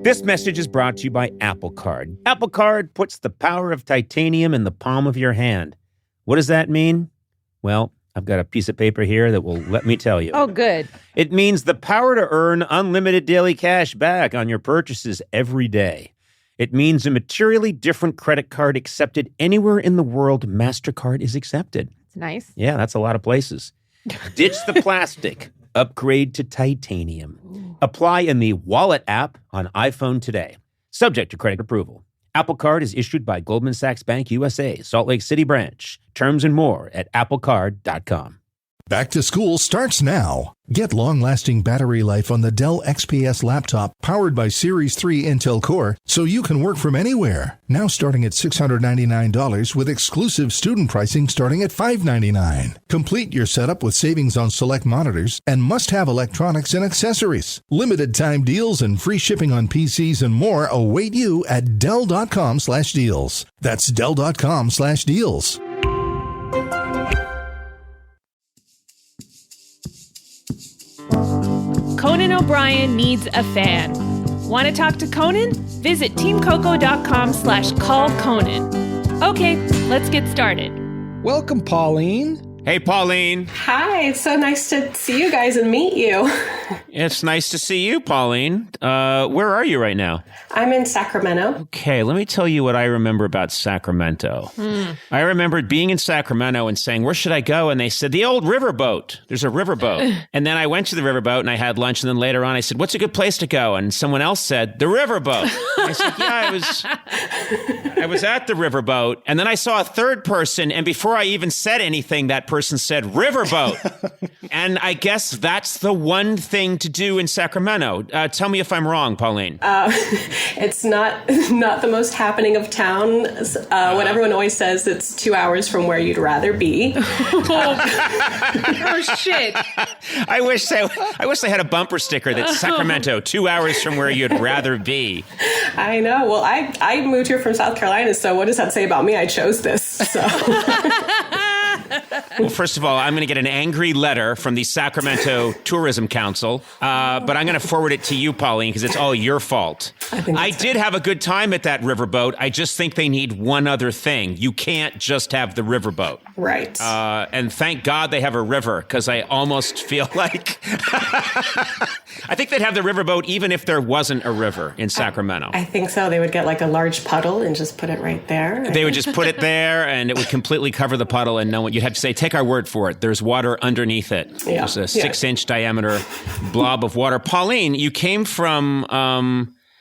This message is brought to you by Apple Card. Apple Card puts the power of titanium in the palm of your hand. What does that mean? Well, I've got a piece of paper here that will let me tell you. Oh, good. It means the power to earn unlimited daily cash back on your purchases every day. It means a materially different credit card accepted anywhere in the world MasterCard is accepted. It's nice. Yeah, that's a lot of places. Ditch the plastic. Upgrade to titanium. Apply in the Wallet app on iPhone today. Subject to credit approval. Apple Card is issued by Goldman Sachs Bank USA, Salt Lake City branch. Terms and more at applecard.com. Back to school starts now. Get long-lasting battery life on the Dell XPS laptop powered by Series 3 Intel Core so you can work from anywhere. Now starting at $699 with exclusive student pricing starting at $599. Complete your setup with savings on select monitors and must-have electronics and accessories. Limited time deals and free shipping on PCs and more await you at Dell.com/deals. That's Dell.com/deals. Conan O'Brien needs a fan. Want to talk to Conan? Visit teamcoco.com/callconan. Okay, let's get started. Welcome, Pauline. Hey, Pauline. Hi, it's so nice to see you guys and meet you. It's nice to see you, Pauline. Where are you right now? I'm in Sacramento. Okay, let me tell you what I remember about Sacramento. I remembered being in Sacramento and saying, where should I go? And they said, the old riverboat. There's a riverboat. And then I went to the riverboat and I had lunch. And then later on I said, what's a good place to go? And someone else said, the riverboat. I said, yeah, I was at the riverboat. And then I saw a third person. And before I even said anything, that person said, riverboat. And I guess that's the one thing to do in Sacramento. Tell me if I'm wrong, Pauline. It's not the most happening of town. What everyone always says, it's 2 hours from where you'd rather be. Oh, shit. I wish they had a bumper sticker that's Sacramento, 2 hours from where you'd rather be. I know. Well, I moved here from South Carolina, so what does that say about me? I chose this, so... Well, first of all, I'm going to get an angry letter from the Sacramento Tourism Council, but I'm going to forward it to you, Pauline, because it's all your fault. I did have a good time at that riverboat. I just think they need one other thing. You can't just have the riverboat. Right. And thank God they have a river, because I almost feel like... I think they'd have the riverboat even if there wasn't a river in Sacramento. I think so. They would get like a large puddle and just put it right there. They would just put it there, and it would completely cover the puddle, and no one... You'd have to say, take our word for it. There's water underneath it. Yeah. There's a 6-inch diameter blob of water. Pauline, you came from,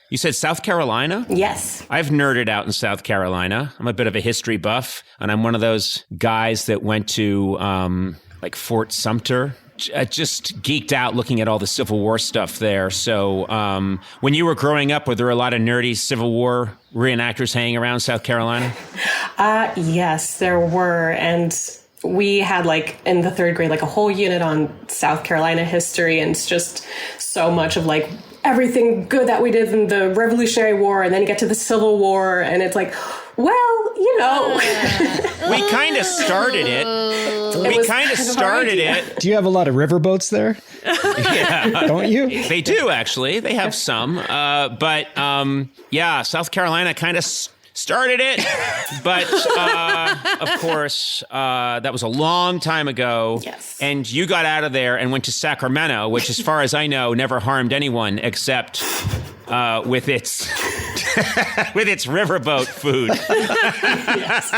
you said South Carolina? Yes. I've nerded out in South Carolina. I'm a bit of a history buff, and I'm one of those guys that went to, like Fort Sumter. Just geeked out looking at all the Civil War stuff there. So when you were growing up, were there a lot of nerdy Civil War reenactors hanging around South Carolina? Yes, there were. And we had like in the third grade, like a whole unit on South Carolina history. And it's just so much of like everything good that we did in the Revolutionary War. And then you get to the Civil War and it's like, well, you know. We kind of started it. We kind of started it. Do you have a lot of riverboats there? Yeah. Don't you? They do, actually. They have some. But yeah, South Carolina kind of started it. But, of course, that was a long time ago. Yes. And you got out of there and went to Sacramento, which, as far as I know, never harmed anyone except with its riverboat food. Yes.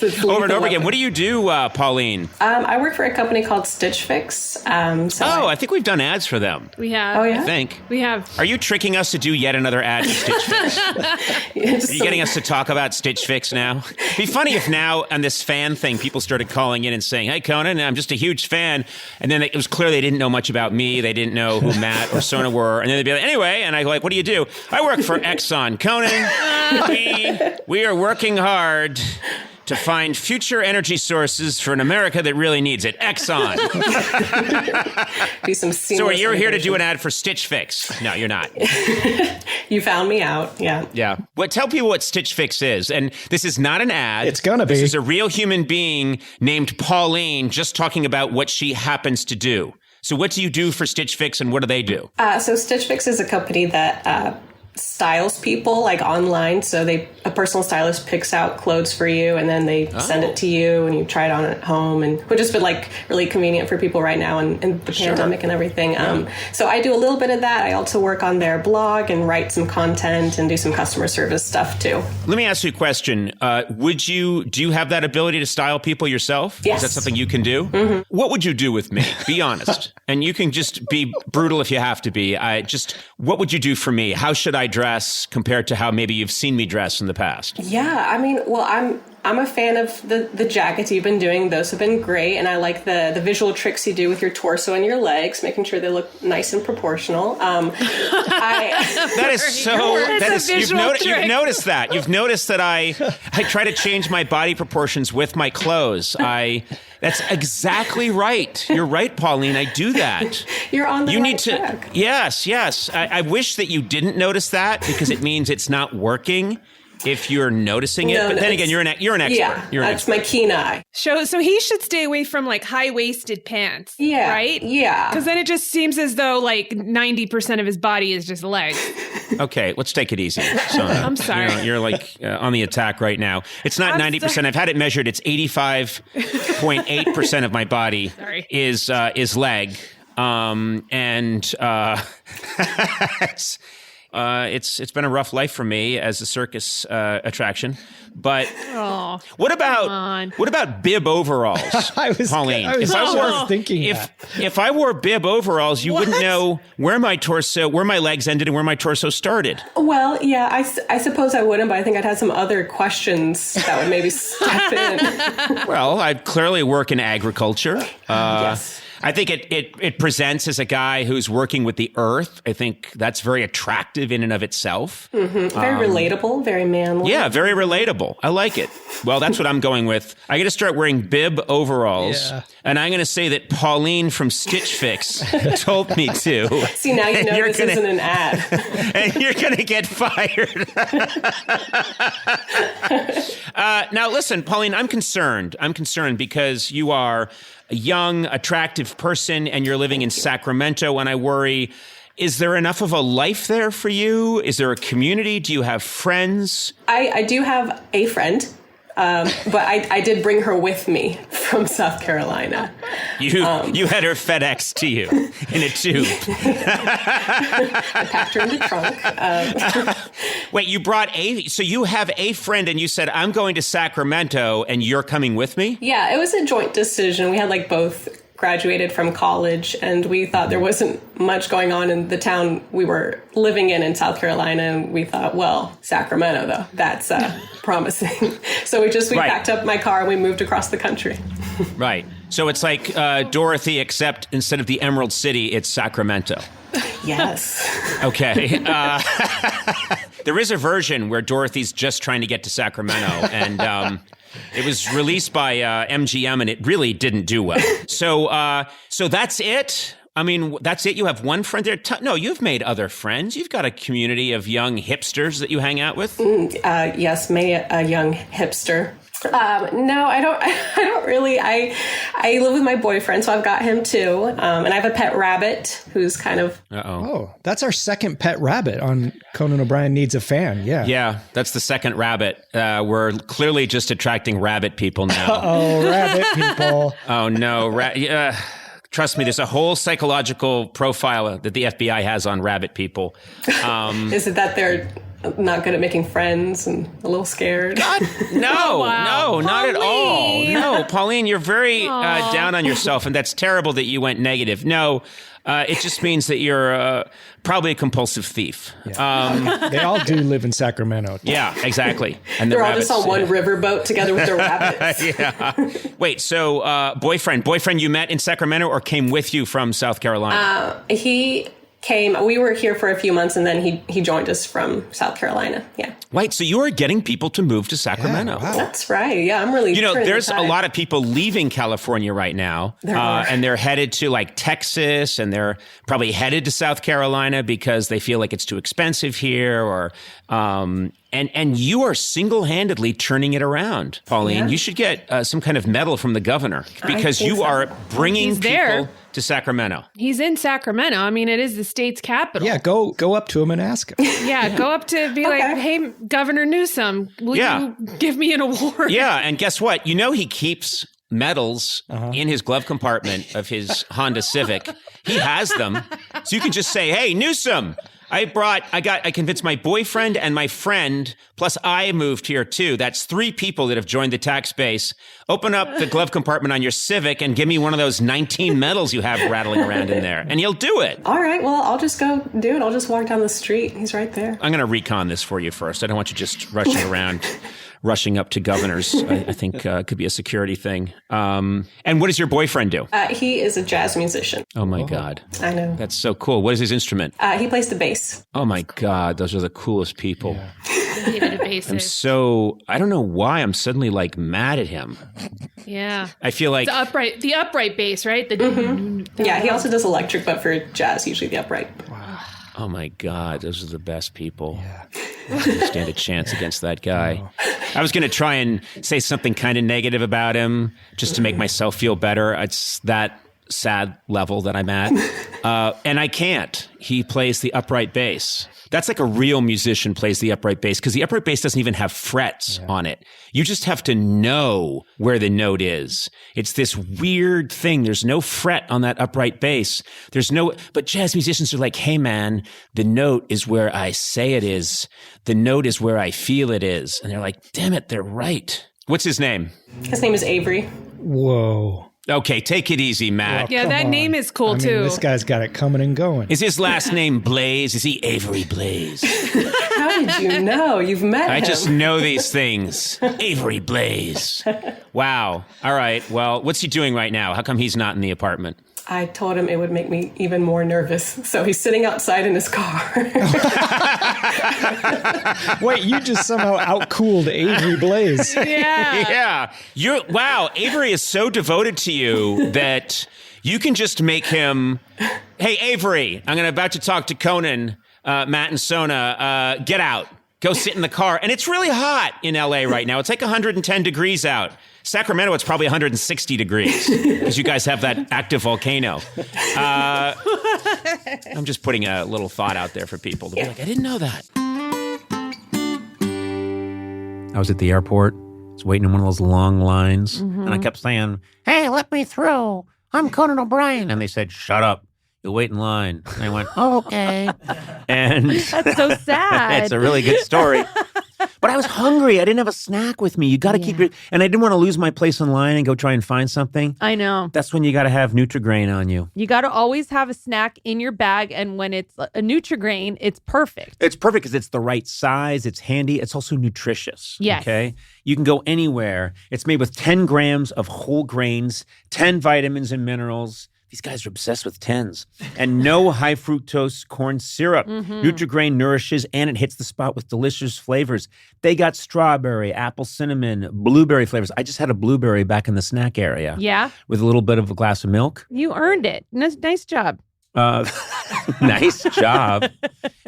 It's Over and over again. What do you do, Pauline? I work for a company called Stitch Fix. I think we've done ads for them. We have. Oh, yeah? I think. We have. Are you tricking us to do yet another ad for Stitch Fix? Are you getting us to talk about Stitch Fix now? It'd be funny if now on this fan thing, people started calling in and saying, hey, Conan, I'm just a huge fan. And then it was clear they didn't know much about me. They didn't know who Matt or Sona were. And then they'd be like, anyway, and I go like, what do you do? I work for Exxon. Conan, we are working hard to find future energy sources for an America that really needs it. Exxon. Do some So you're here to do an ad for Stitch Fix? No, you're not. You found me out. Yeah. Yeah. Well, tell people what Stitch Fix is. And this is not an ad. It's gonna be. This is a real human being named Pauline just talking about what she happens to do. So what do you do for Stitch Fix and what do they do? So Stitch Fix is a company that styles people like online. So a personal stylist picks out clothes for you and then they send it to you and you try it on at home, and which has been like really convenient for people right now in the pandemic and everything. So I do a little bit of that. I also work on their blog and write some content and do some customer service stuff too. Let me ask you a question. Do you have that ability to style people yourself? Yes. Is that something you can do? Mm-hmm. What would you do with me? Be honest. And you can just be brutal if you have to be. What would you do for me? How should I dress compared to how maybe you've seen me dress in the past? Yeah, I mean, well, I'm a fan of the jackets you've been doing. Those have been great. And I like the visual tricks you do with your torso and your legs, making sure they look nice and proportional. That is so, you've noticed that. You've noticed that I try to change my body proportions with my clothes. That's exactly right. You're right, Pauline. I do that. You're on the right track. Yes. I wish that you didn't notice that because it means it's not working if you're noticing it. But then again, you're an expert. Yeah, that's my keen eye. So he should stay away from like high-waisted pants. Yeah. Right? Yeah. Because then it just seems as though like 90% of his body is just legs. Okay, let's take it easy. Sonia. I'm sorry. You're like on the attack right now. It's not 90%. Sorry. I've had it measured. It's 85.8% of my body is leg. It's been a rough life for me as a circus attraction. But what about bib overalls, Pauline? I was thinking if I wore bib overalls, you wouldn't know where my legs ended and where my torso started. Well, yeah, I suppose I wouldn't, but I think I'd have some other questions that would maybe step in. Well, I clearly work in agriculture. Yes. I think it presents as a guy who's working with the earth. I think that's very attractive in and of itself. Mm-hmm. Very relatable, very manly. Yeah, very relatable. I like it. Well, that's what I'm going with. I'm going to start wearing bib overalls, and I'm going to say that Pauline from Stitch Fix told me to. See, now you know this isn't an ad. And you're going to get fired. Now, listen, Pauline, I'm concerned. I'm concerned because you are a young, attractive person, and you're living in Sacramento, and I worry, is there enough of a life there for you? Is there a community? Do you have friends? I do have a friend, but I did bring her with me from South Carolina. You had her FedEx to you in a tube. I packed her in the trunk. Wait, so you have a friend and you said, I'm going to Sacramento and you're coming with me? Yeah, it was a joint decision. We had both graduated from college and we thought there wasn't much going on in the town we were living in South Carolina. And we thought, well, Sacramento, though, that's promising. So we packed up my car and we moved across the country. Right. So it's like Dorothy, except instead of the Emerald City, it's Sacramento. Yes. Okay. There is a version where Dorothy's just trying to get to Sacramento, and it was released by MGM, and it really didn't do well. So that's it? I mean, that's it? You have one friend there? No, you've made other friends. You've got a community of young hipsters that you hang out with? Yes, maybe a young hipster. No, I don't really. I live with my boyfriend, so I've got him too. And I have a pet rabbit who's kind of... Oh, that's our second pet rabbit on Conan O'Brien Needs a Fan. Yeah. Yeah, that's the second rabbit. We're clearly just attracting rabbit people now. Uh-oh, rabbit people. Oh, no. Trust me, there's a whole psychological profile that the FBI has on rabbit people. Is it that they're not good at making friends and a little scared? No, not at all. No, Pauline, you're very down on yourself, and that's terrible that you went negative. No, it just means that you're probably a compulsive thief. Yeah. They all do live in Sacramento. Yeah, exactly. And they're all just on one riverboat together with their rabbits. Yeah. Wait, so boyfriend you met in Sacramento or came with you from South Carolina? He came. We were here for a few months, and then he joined us from South Carolina. Yeah. Right. So you are getting people to move to Sacramento. Yeah, wow. That's right. Yeah, I'm really. There's a lot of people leaving California right now, and they're headed to like Texas, and they're probably headed to South Carolina because they feel like it's too expensive here, or. And you are single-handedly turning it around, Pauline. Yeah. You should get some kind of medal from the governor because you are bringing people to Sacramento? He's in Sacramento. I mean, it is the state's capital. Yeah, go up to him and ask him. Yeah, go up to be like, hey, Governor Newsom, will you give me an award? Yeah, and guess what? You know he keeps medals in his glove compartment of his Honda Civic. He has them. So you can just say, hey, Newsom, I convinced my boyfriend and my friend, plus I moved here too. That's 3 people that have joined the tax base. Open up the glove compartment on your Civic and give me one of those 19 medals you have rattling around in there. And he'll do it. All right, well, I'll just go do it. I'll just walk down the street. He's right there. I'm going to recon this for you first. I don't want you just rushing around. Rushing up to governors, I think could be a security thing. And what does your boyfriend do? He is a jazz musician. Oh, my God. I know. That's so cool. What is his instrument? He plays the bass. Oh, my God. Those are the coolest people. Yeah. David Bassist. I don't know why I'm suddenly like mad at him. Yeah. I feel like the upright bass, right? Yeah, he also does electric, but for jazz, usually the upright. Wow. Oh, my God. Those are the best people. Yeah. I didn't stand a chance against that guy. No. I was going to try and say something kind of negative about him just to make myself feel better. It's that sad level that I'm at. And I can't. He plays the upright bass. That's like a real musician plays the upright bass because the upright bass doesn't even have frets on it. You just have to know where the note is. It's this weird thing. There's no fret on that upright bass. But jazz musicians are like, hey man, the note is where I say it is. The note is where I feel it is. And they're like, damn it, they're right. What's his name? His name is Avery. Whoa. Okay, take it easy, Matt. Yeah, that name is cool, too. This guy's got it coming and going. Is his last name Blaze? Is he Avery Blaze? How did you know? You've met him. I just know these things. Avery Blaze. Wow. All right. Well, what's he doing right now? How come he's not in the apartment? I told him it would make me even more nervous. So he's sitting outside in his car. Wait, you just somehow outcooled Avery Blaze. Yeah. Wow. Avery is so devoted to you that you can just make him, hey, Avery, I'm about to talk to Conan, Matt and Sona. Get out. Go sit in the car. And it's really hot in LA right now. It's like 110 degrees out. Sacramento, it's probably 160 degrees because you guys have that active volcano. I'm just putting a little thought out there for people to be like, I didn't know that. I was at the airport. I was waiting in one of those long lines. And I kept saying, hey, let me through. I'm Conan O'Brien. And they said, shut up. You'll wait in line. And I went, oh, okay. And that's so sad. It's a really good story. But I was hungry. I didn't have a snack with me. You got to keep it. And I didn't want to lose my place in line and go try and find something. I know. That's when you got to have Nutri-Grain on you. You got to always have a snack in your bag. And when it's a Nutri-Grain, it's perfect. It's perfect because it's the right size. It's handy. It's also nutritious. Yes. Okay. You can go anywhere. It's made with 10 grams of whole grains, 10 vitamins and minerals. These guys are obsessed with 10s. And no high fructose corn syrup. Nutri-Grain nourishes and it hits the spot with delicious flavors. They got strawberry, apple cinnamon, blueberry flavors. I just had a blueberry back in the snack area. Yeah. With a little bit of a glass of milk. You earned it. Nice job. Nice job.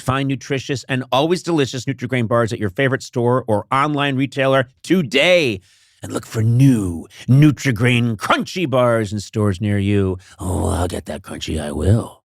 Find nutritious and always delicious Nutri-Grain bars at your favorite store or online retailer today. And look for new Nutri-Grain crunchy bars in stores near you. Oh, I'll get that crunchy, I will.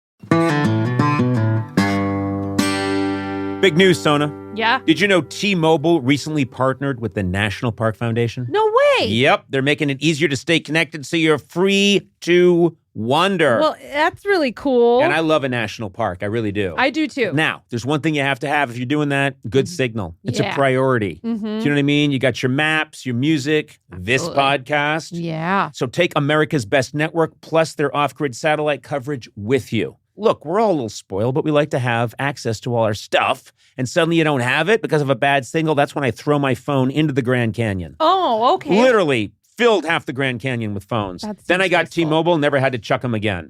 Big news, Sona. Yeah. Did you know T-Mobile recently partnered with the National Park Foundation? No way. Yep. They're making it easier to stay connected so you're free to wander. Well, that's really cool. And I love a national park. I really do. I do too. Now, there's one thing you have to have if you're doing that. Good signal. It's a priority. Do you know what I mean? You got your maps, your music, this podcast. Yeah. So take America's Best Network plus their off-grid satellite coverage with you. Look, we're all a little spoiled, but we like to have access to all our stuff. And suddenly you don't have it because of a bad signal. That's when I throw my phone into the Grand Canyon. Oh, okay. Literally filled half the Grand Canyon with phones. Then I got T-Mobile, never had to chuck them again.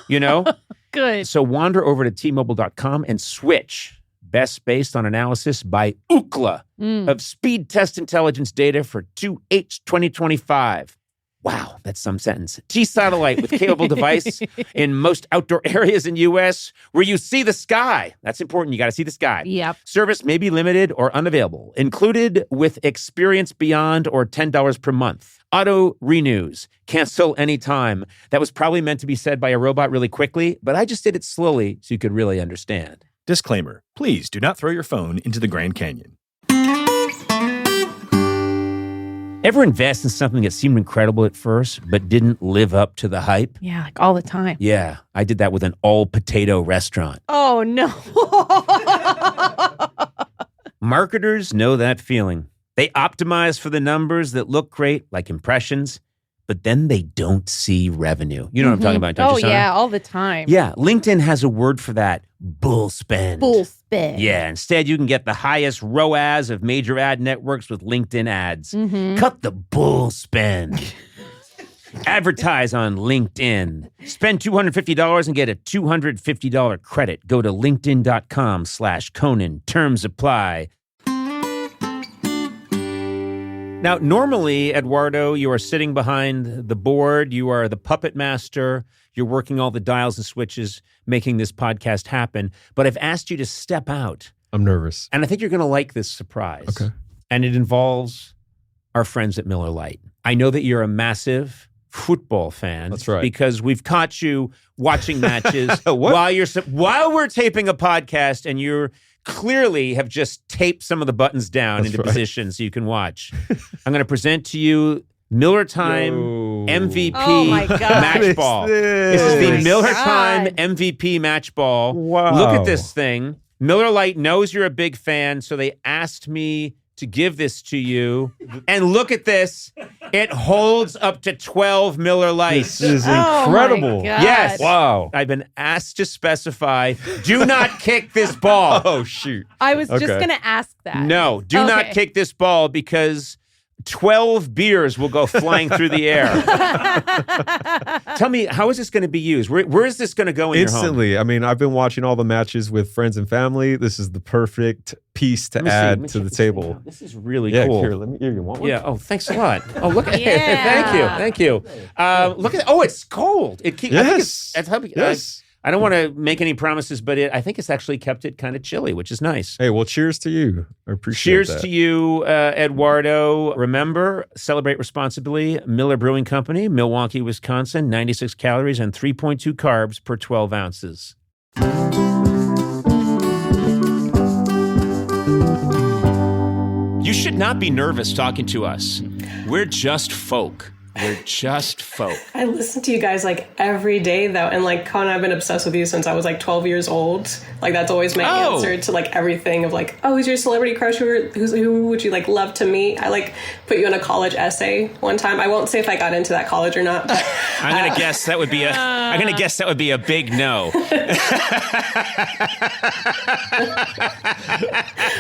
You know? Good. So wander over to T-Mobile.com and switch. Best based on analysis by Ookla of speed test intelligence data for 2H 2025. Wow, that's some sentence. T-Satellite with capable device in most outdoor areas in U.S. where you see the sky. That's important. You got to see the sky. Yep. Service may be limited or unavailable. Included with Experience Beyond or $10 per month. Auto renews. Cancel anytime. That was probably meant to be said by a robot really quickly, but I just did it slowly so you could really understand. Disclaimer. Please do not throw your phone into the Grand Canyon. Ever invest in something that seemed incredible at first, but didn't live up to the hype? Yeah, like all the time. Yeah, I did that with an all-potato restaurant. Oh, no. Marketers know that feeling. They optimize for the numbers that look great, like impressions, but then they don't see revenue. You know what I'm talking about, don't you, Sana? Yeah, all the time. Yeah, LinkedIn has a word for that, bull spend. Bull spend. Yeah, instead you can get the highest ROAS of major ad networks with LinkedIn ads. Cut the bull spend. Advertise on LinkedIn. Spend $250 and get a $250 credit. Go to linkedin.com/Conan. Terms apply. Now, normally, Eduardo, you are sitting behind the board. You are the puppet master. You're working all the dials and switches, making this podcast happen. But I've asked you to step out. I'm nervous. And I think you're going to like this surprise. Okay. And it involves our friends at Miller Lite. I know that you're a massive football fan. That's right. Because we've caught you watching matches while we're taping a podcast, and you're clearly have just taped some of the buttons down into position so you can watch. I'm going to present to you Miller Time MVP match ball. This is the Miller Time MVP match ball. Wow. Look at this thing. Miller Lite knows you're a big fan, so they asked me to give this to you. And look at this. It holds up to 12 Miller Lights. This is incredible. Oh my God. Yes. Wow. I've been asked to specify, do not kick this ball. Oh, shoot. I was just Okay. going to ask that. No, do not kick this ball because 12 beers will go flying through the air. Tell me, how is this going to be used? Where is this going to go in your home? Instantly. I mean, I've been watching all the matches with friends and family. This is the perfect piece to add to the table. This is really Yeah, cool. here, you want one? Yeah. Oh, thanks a lot. Oh, look at Yeah. Thank you. Look at. Oh, it's cold. It keeps. Yes. Yes. I don't want to make any promises, but I think it's actually kept it kind of chilly, which is nice. Hey, well, cheers to you. I appreciate Cheers that. to you, Eduardo. Remember, celebrate responsibly. Miller Brewing Company, Milwaukee, Wisconsin. 96 calories and 3.2 carbs per 12 ounces. You should not be nervous talking to us. We're just folk. We're just folk. I listen to you guys like every day though, and like Conan, I've been obsessed with you since I was like 12 years old. Like that's always my answer to like everything of like, oh, who's your celebrity crush? Who would you like love to meet? I like put you in a college essay one time. I won't say if I got into that college or not. But, I'm gonna guess that would be a. I'm gonna guess that would be a big no.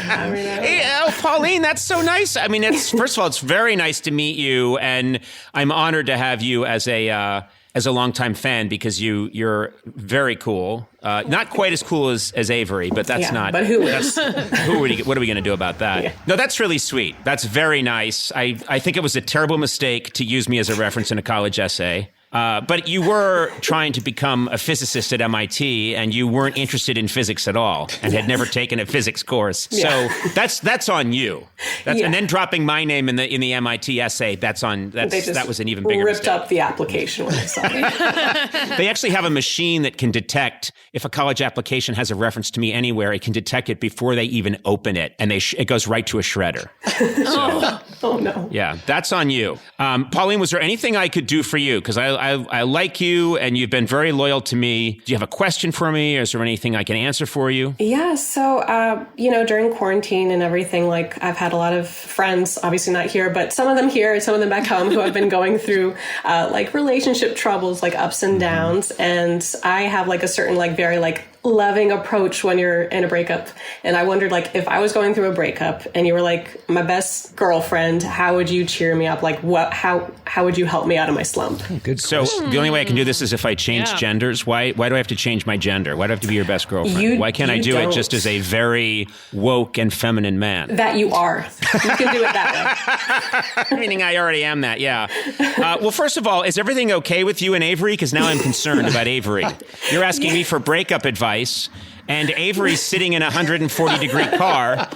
Hey, Pauline, that's so nice. I mean, it's first of all, it's very nice to meet you, and I'm honored to have you as a longtime fan because you're very cool. Not quite as cool as Avery, but that's not. But who? What are we going to do about that? Yeah. No, that's really sweet. That's very nice. I think it was a terrible mistake to use me as a reference in a college essay. But you were trying to become a physicist at MIT, and you weren't interested in physics at all, and had never taken a physics course. Yeah. So that's on you. And then dropping my name in the MIT essay. That was an even bigger ripped mistake. up the application when I saw it. They actually have a machine that can detect if a college application has a reference to me anywhere. It can detect it before they even open it, and it goes right to a shredder. Oh no. Yeah, that's on you. Pauline, was there anything I could do for you? Because I like you, and you've been very loyal to me. Do you have a question for me? Or is there anything I can answer for you? Yeah, so, during quarantine and everything, like, I've had a lot of friends, obviously not here, but some of them here and some of them back home who have been going through, like, relationship troubles, like, ups and downs. And I have, like, a certain, like, very, like, loving approach when you're in a breakup. And I wondered, like, if I was going through a breakup and you were like my best girlfriend, how would you cheer me up? Like, how would you help me out of my slump? Good. So the only way I can do this is if I change genders. Why do I have to change my gender? Why do I have to be your best girlfriend? Why can't I do it just as a very woke and feminine man? That you are. You can do it that way. Meaning I already am that, yeah. Well, first of all, is everything okay with you and Avery? Because now I'm concerned about Avery. You're asking me for breakup advice, and Avery's sitting in a 140-degree car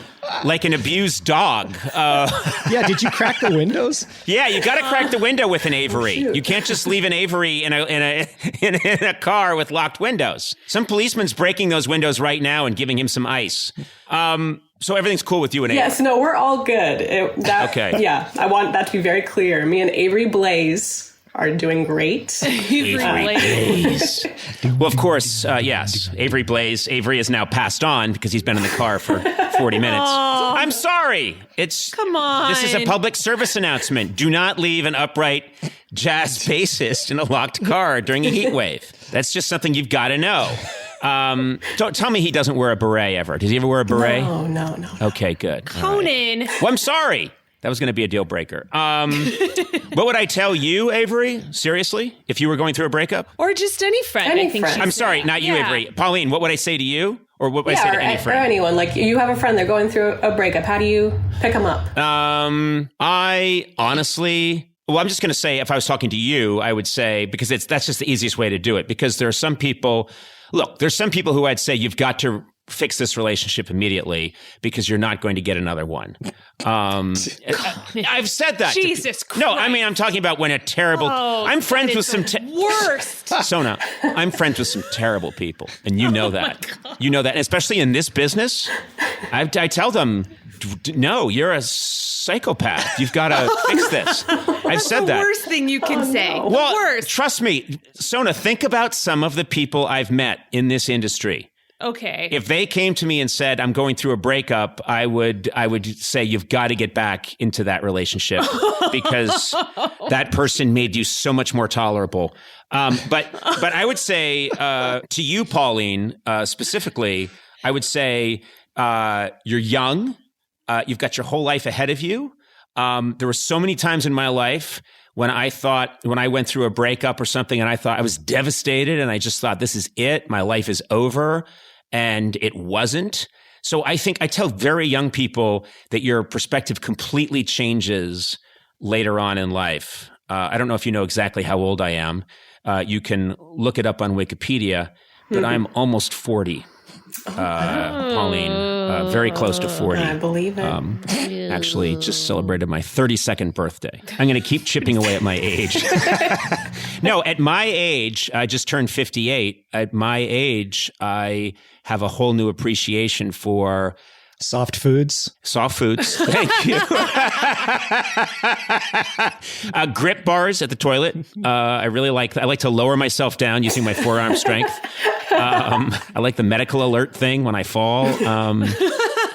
like an abused dog. Yeah, did you crack the windows? Yeah, you got to crack the window with an Avery. You can't just leave an Avery in a car with locked windows. Some policeman's breaking those windows right now and giving him some ice. So everything's cool with you and Avery? Yes, no, we're all good. Okay. Yeah, I want that to be very clear. Me and Avery Blaze are doing great. Avery Blaze. Well, of course, yes. Avery Blaze. Avery is now passed on because he's been in the car for 40 minutes. Aww. I'm sorry. Come on. This is a public service announcement. Do not leave an upright jazz bassist in a locked car during a heat wave. That's just something you've got to know. Don't tell me he doesn't wear a beret ever. Does he ever wear a beret? No. Okay, good. Conan. Right. Well, I'm sorry. That was going to be a deal breaker. What would I tell you, Avery? Seriously? If you were going through a breakup? Or just any friend, I think. I'm sorry, not you, Avery. Pauline, what would I say to you? Or what would I say to any friend? Or anyone. Like, you have a friend, they're going through a breakup. How do you pick them up? I honestly... Well, I'm just going to say, if I was talking to you, I would say, because that's just the easiest way to do it. Because there are some people... Look, there's some people who I'd say you've got to fix this relationship immediately because you're not going to get another one. I've said that. Jesus Christ. No, I mean, I'm talking about when a terrible... I'm friends with some... worst. Sona, I'm friends with some terrible people, and you know that. You know that, and especially in this business. I tell them, no, you're a psychopath. You've got to fix this. I've said that. That's the worst thing you can say. Well, worst. Trust me, Sona, think about some of the people I've met in this industry. Okay. If they came to me and said, I'm going through a breakup, I would say, you've got to get back into that relationship because that person made you so much more tolerable. But I would say to you, Pauline, specifically, I would say you're young. You've got your whole life ahead of you. There were so many times in my life when I went through a breakup or something and I thought I was devastated and I just thought, this is it. My life is over. And it wasn't. So I think I tell very young people that your perspective completely changes later on in life. I don't know if you know exactly how old I am. You can look it up on Wikipedia, but I'm almost 40. Pauline, very close to 40. I believe it. Actually, just celebrated my 32nd birthday. I'm going to keep chipping away at my age. No, at my age, I just turned 58. At my age, I have a whole new appreciation for soft foods. Soft foods. Thank you. Grip bars at the toilet. I like to lower myself down using my forearm strength. I like the medical alert thing when I fall.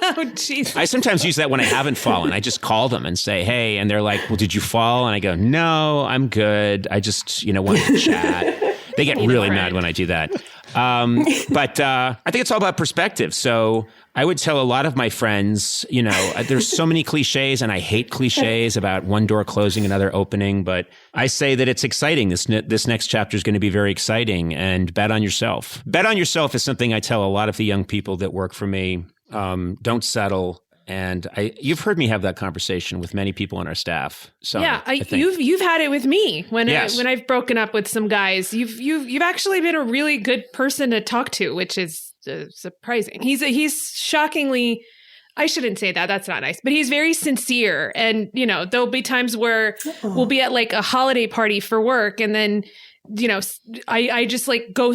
Oh, jeez. I sometimes use that when I haven't fallen. I just call them and say, hey, and they're like, well, did you fall? And I go, no, I'm good. I just, wanted to chat. They get really mad when I do that. But I think it's all about perspective. So I would tell a lot of my friends, there's so many cliches and I hate cliches about one door closing, another opening. But I say that it's exciting. This next chapter is going to be very exciting, and bet on yourself. Bet on yourself is something I tell a lot of the young people that work for me. Don't settle. And you've heard me have that conversation with many people on our staff. So yeah, I think. you've had it with me when Yes. when I've broken up with some guys. You've actually been a really good person to talk to, which is surprising. He's shockingly. I shouldn't say that. That's not nice. But he's very sincere, and there'll be times where we'll be at like a holiday party for work, and then. I just like go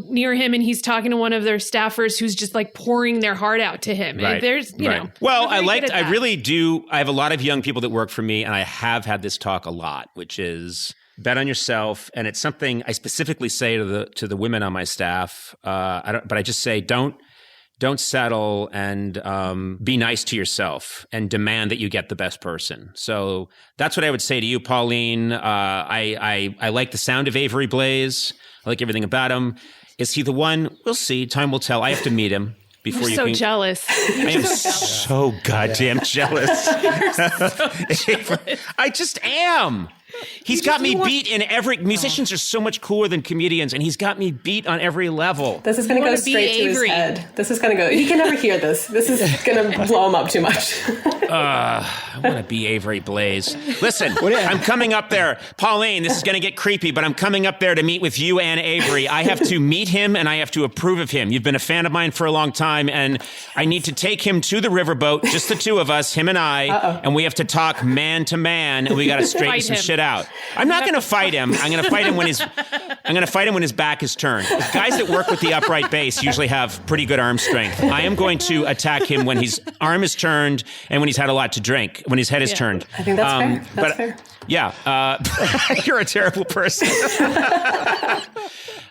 near him and he's talking to one of their staffers who's just like pouring their heart out to him. Right. And there's, Well, I really do. I have a lot of young people that work for me, and I have had this talk a lot, which is bet on yourself. And it's something I specifically say to the women on my staff. But I just say, don't settle, and be nice to yourself and demand that you get the best person. So that's what I would say to you, Pauline. I like the sound of Avery Blaze. I like everything about him. Is he the one? We'll see. Time will tell. I have to meet him before You're you so can. jealous. I am so goddamn jealous. I just am. He's got me beat in every. Musicians are so much cooler than comedians, and he's got me beat on every level. This is going to go straight to his head. This is going to go. He can never hear this. This is going to blow him up too much. I want to be Avery Blaze. Listen, I'm coming up there. Pauline, this is going to get creepy, but I'm coming up there to meet with you and Avery. I have to meet him, and I have to approve of him. You've been a fan of mine for a long time, and I need to take him to the riverboat, just the two of us, him and I, and we have to talk man to man, and we got to straighten some shit out. I'm not going to fight him. I'm going to fight him when his back is turned. The guys that work with the upright bass usually have pretty good arm strength. I am going to attack him when his arm is turned and when he's had a lot to drink, when his head is turned. I think that's fair. That's fair. Yeah. You're a terrible person.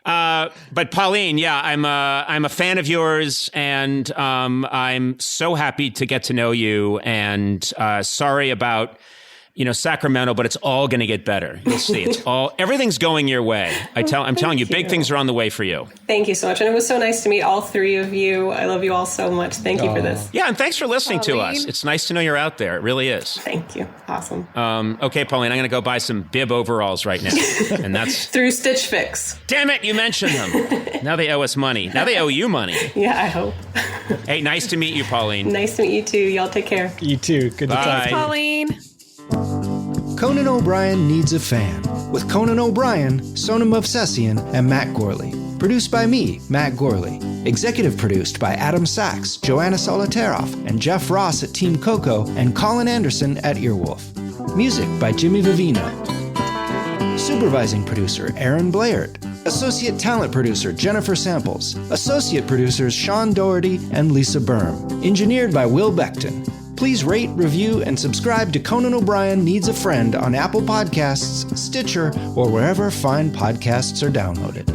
But Pauline, yeah, I'm a fan of yours, and I'm so happy to get to know you, and sorry about Sacramento, but it's all going to get better. You'll see. Everything's going your way. I'm telling you, big things are on the way for you. Thank you so much. And it was so nice to meet all three of you. I love you all so much. Thank you for this. Yeah, and thanks for listening to us. It's nice to know you're out there. It really is. Thank you. Awesome. Okay, Pauline, I'm going to go buy some bib overalls right now. And that's through Stitch Fix. Damn it, you mentioned them. Now they owe us money. Now they owe you money. Yeah, I hope. Hey, nice to meet you, Pauline. Nice to meet you too. Y'all take care. You too. Good to talk. Thanks, Pauline. Conan O'Brien Needs a Fan, with Conan O'Brien, Sonam Movsesian, and Matt Gorley. Produced by me, Matt Gorley. Executive produced by Adam Sachs, Joanna Solitaroff, and Jeff Ross at Team Coco, and Colin Anderson at Earwolf. Music by Jimmy Vivino. Supervising producer, Aaron Blaird. Associate talent producer, Jennifer Samples. Associate producers, Sean Doherty and Lisa Berm. Engineered by Will Beckton. Please rate, review, and subscribe to Conan O'Brien Needs a Friend on Apple Podcasts, Stitcher, or wherever fine podcasts are downloaded.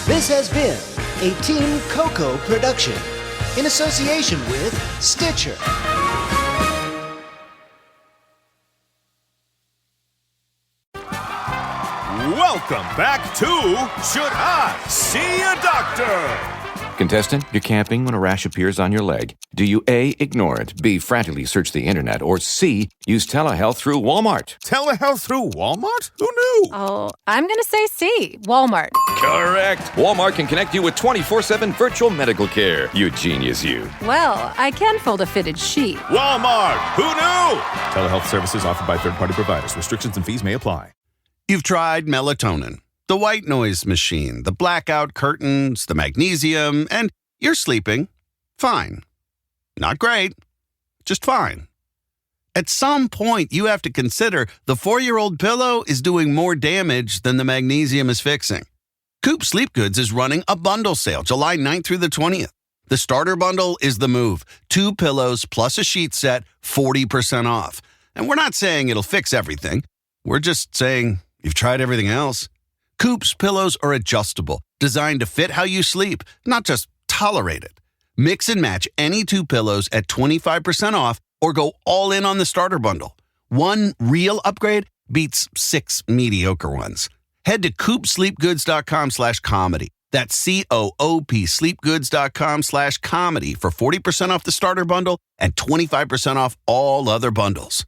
This has been a Team Coco production in association with Stitcher. Welcome back to Should I See a Doctor? Contestant, you're camping when a rash appears on your leg. Do you A, ignore it, B, frantically search the internet, or C, use telehealth through Walmart? Telehealth through Walmart? Who knew? Oh, I'm going to say C, Walmart. Correct. Walmart can connect you with 24/7 virtual medical care. You genius, you. Well, I can fold a fitted sheet. Walmart. Who knew? Telehealth services offered by third-party providers. Restrictions and fees may apply. You've tried melatonin, the white noise machine, the blackout curtains, the magnesium, and you're sleeping fine. Not great, just fine. At some point, you have to consider the 4-year-old pillow is doing more damage than the magnesium is fixing. Coop Sleep Goods is running a bundle sale July 9th through the 20th. The starter bundle is the move. 2 pillows plus a sheet set, 40% off. And we're not saying it'll fix everything. We're just saying you've tried everything else. Coop's pillows are adjustable, designed to fit how you sleep, not just tolerate it. Mix and match any 2 pillows at 25% off or go all in on the starter bundle. One real upgrade beats 6 mediocre ones. Head to coopsleepgoods.com/comedy. That's COOP sleepgoods.com/comedy for 40% off the starter bundle and 25% off all other bundles.